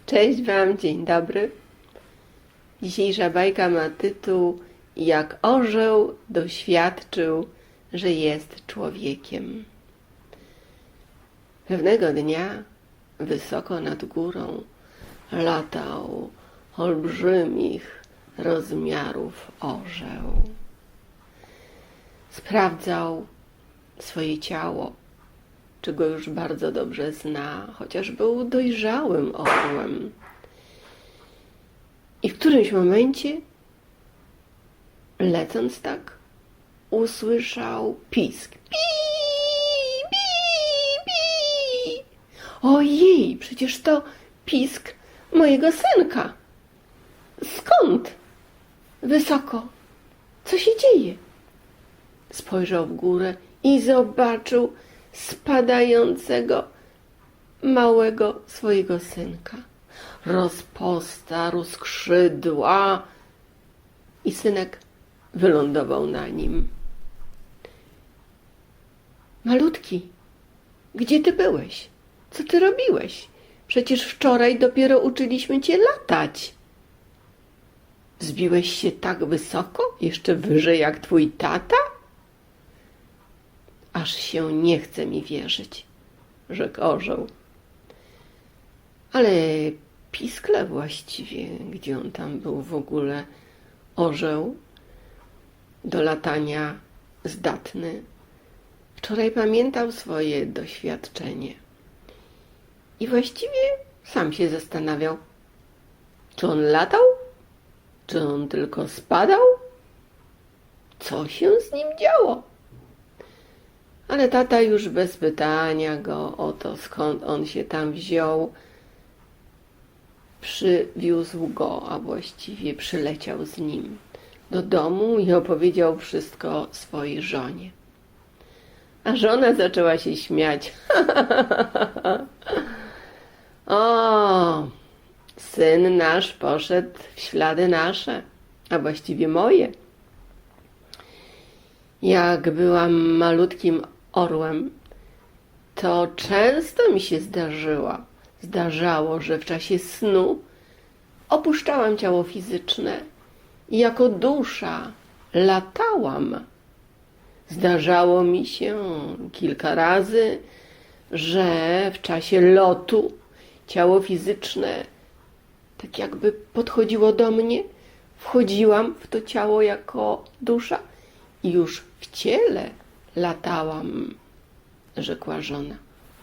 Cześć Wam, dzień dobry. Dzisiejsza bajka ma tytuł Jak orzeł doświadczył, że jest człowiekiem. Pewnego dnia wysoko nad górą latał olbrzymich rozmiarów orzeł. Sprawdzał swoje ciało, czy go już bardzo dobrze zna, chociaż był dojrzałym orłem. I w którymś momencie, lecąc tak, usłyszał pisk. Pi, pi, pi. Ojej, przecież to pisk mojego synka. Skąd? Wysoko. Co się dzieje? Spojrzał w górę i zobaczył spadającego małego swojego synka. Rozpostarł skrzydła i synek wylądował na nim. Malutki, gdzie ty byłeś? Co ty robiłeś? Przecież wczoraj dopiero uczyliśmy cię latać. Wzbiłeś się tak wysoko, jeszcze wyżej jak twój tata? Aż się nie chce mi wierzyć, rzekł orzeł. Ale piskle właściwie, gdzie on tam był w ogóle orzeł do latania zdatny. Wczoraj pamiętał swoje doświadczenie i właściwie sam się zastanawiał, czy on latał, czy on tylko spadał, co się z nim działo. Ale tata już bez pytania go o to, skąd on się tam wziął, przywiózł go, a właściwie przyleciał z nim do domu i opowiedział wszystko swojej żonie. A żona zaczęła się śmiać. O, syn nasz poszedł w ślady nasze, a właściwie moje. Jak byłam malutkim orłem, to często mi się zdarzało, że w czasie snu opuszczałam ciało fizyczne i jako dusza latałam. Zdarzało mi się kilka razy, że w czasie lotu ciało fizyczne tak jakby podchodziło do mnie, wchodziłam w to ciało jako dusza i już w ciele latałam, rzekła żona.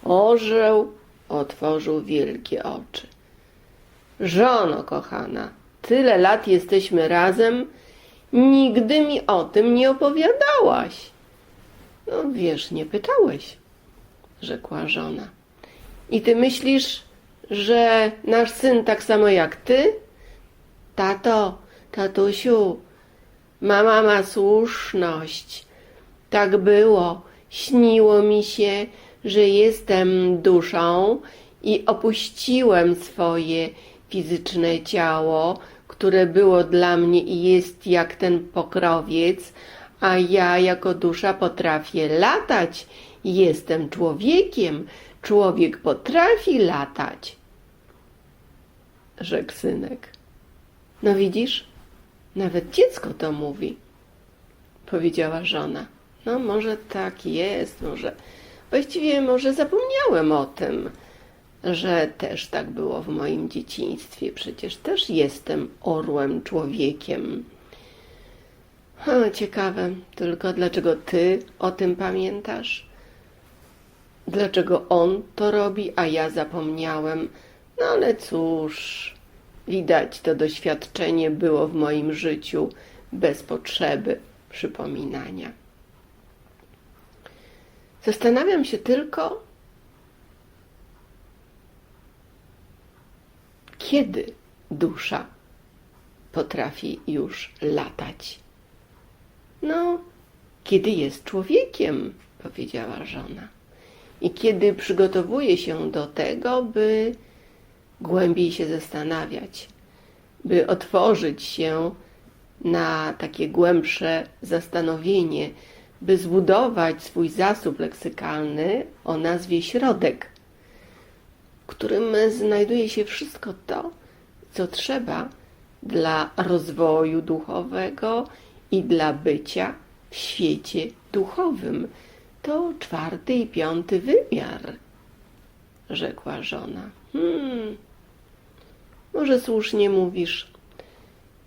Orzeł otworzył wielkie oczy. Żono kochana, tyle lat jesteśmy razem, nigdy mi o tym nie opowiadałaś. No wiesz, nie pytałeś, rzekła żona. I ty myślisz, że nasz syn tak samo jak ty? Tato, tatusiu, mama ma słuszność. Tak było. Śniło mi się, że jestem duszą i opuściłem swoje fizyczne ciało, które było dla mnie i jest jak ten pokrowiec, a ja jako dusza potrafię latać. Jestem człowiekiem. Człowiek potrafi latać, rzekł synek. No widzisz, nawet dziecko to mówi, powiedziała żona. No może tak jest, może zapomniałem o tym, że też tak było w moim dzieciństwie. Przecież też jestem orłem, człowiekiem. Ciekawe, tylko dlaczego ty o tym pamiętasz? Dlaczego on to robi, a ja zapomniałem? No ale cóż, widać, to doświadczenie było w moim życiu bez potrzeby przypominania. Zastanawiam się tylko, kiedy dusza potrafi już latać. No, kiedy jest człowiekiem, powiedziała żona. I kiedy przygotowuje się do tego, by głębiej się zastanawiać, by otworzyć się na takie głębsze zastanowienie, by zbudować swój zasób leksykalny o nazwie środek. w którym znajduje się wszystko to, co trzeba dla rozwoju duchowego i dla bycia w świecie duchowym. To 4. i 5. wymiar, rzekła żona. Może słusznie mówisz.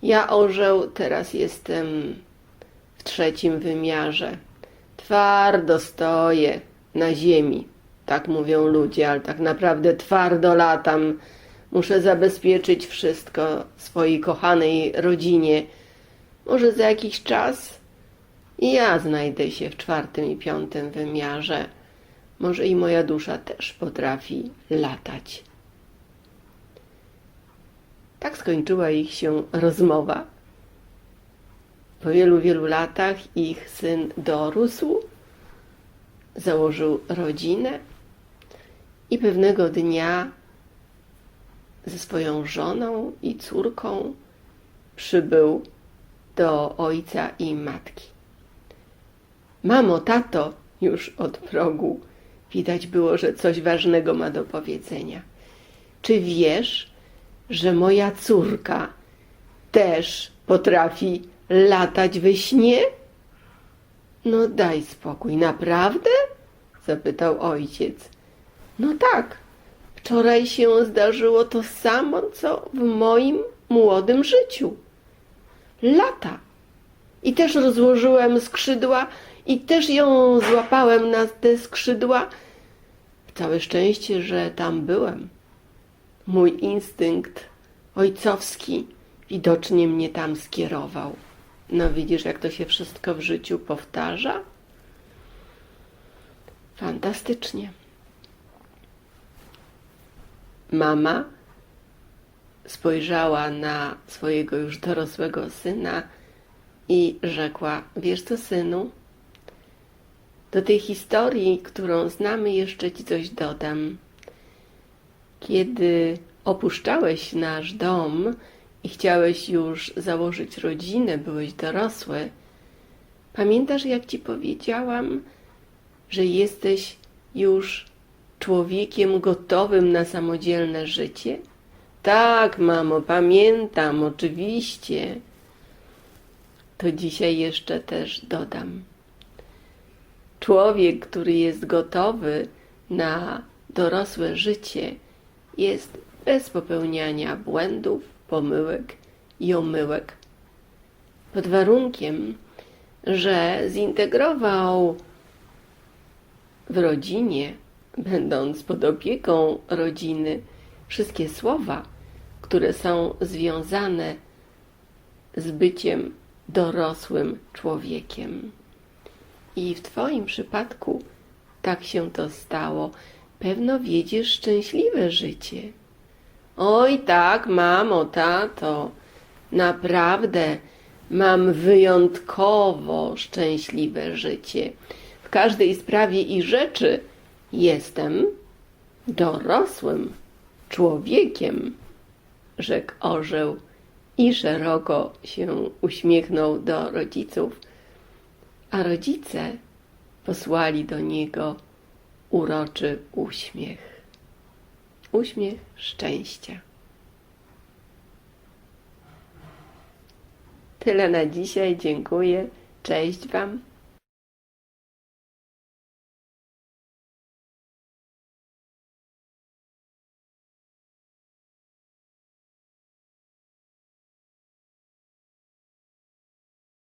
Ja, orzeł, teraz jestem w 3. wymiarze. Twardo stoję na ziemi. Tak mówią ludzie, ale tak naprawdę twardo latam. Muszę zabezpieczyć wszystko swojej kochanej rodzinie. Może za jakiś czas i ja znajdę się w 4. i 5. wymiarze. Może i moja dusza też potrafi latać. Tak skończyła ich się rozmowa. Po wielu, wielu latach ich syn dorósł, założył rodzinę i pewnego dnia ze swoją żoną i córką przybył do ojca i matki. Mamo, tato, już od progu widać było, że coś ważnego ma do powiedzenia. Czy wiesz, że moja córka też potrafi latać we śnie? No daj spokój, naprawdę? Zapytał ojciec. No tak, wczoraj się zdarzyło to samo, co w moim młodym życiu. Lata. I też rozłożyłem skrzydła i też ją złapałem na te skrzydła. Całe szczęście, że tam byłem. Mój instynkt ojcowski widocznie mnie tam skierował. No widzisz, jak to się wszystko w życiu powtarza? Fantastycznie. Mama spojrzała na swojego już dorosłego syna i rzekła: wiesz co, synu, do tej historii, którą znamy, jeszcze ci coś dodam. Kiedy opuszczałeś nasz dom i chciałeś już założyć rodzinę, byłeś dorosły, pamiętasz, jak ci powiedziałam, że jesteś już człowiekiem gotowym na samodzielne życie? Tak, mamo, pamiętam, oczywiście. To dzisiaj jeszcze też dodam. Człowiek, który jest gotowy na dorosłe życie, jest bez popełniania błędów, pomyłek i omyłek. Pod warunkiem, że zintegrował w rodzinie, będąc pod opieką rodziny, wszystkie słowa, które są związane z byciem dorosłym człowiekiem. I w twoim przypadku tak się to stało. Pewno wiedziesz szczęśliwe życie. Oj tak, mamo, tato, naprawdę mam wyjątkowo szczęśliwe życie. W każdej sprawie i rzeczy jestem dorosłym człowiekiem, rzekł orzeł i szeroko się uśmiechnął do rodziców, a rodzice posłali do niego uroczy uśmiech. Uśmiech szczęścia. Tyle na dzisiaj. Dziękuję. Cześć Wam.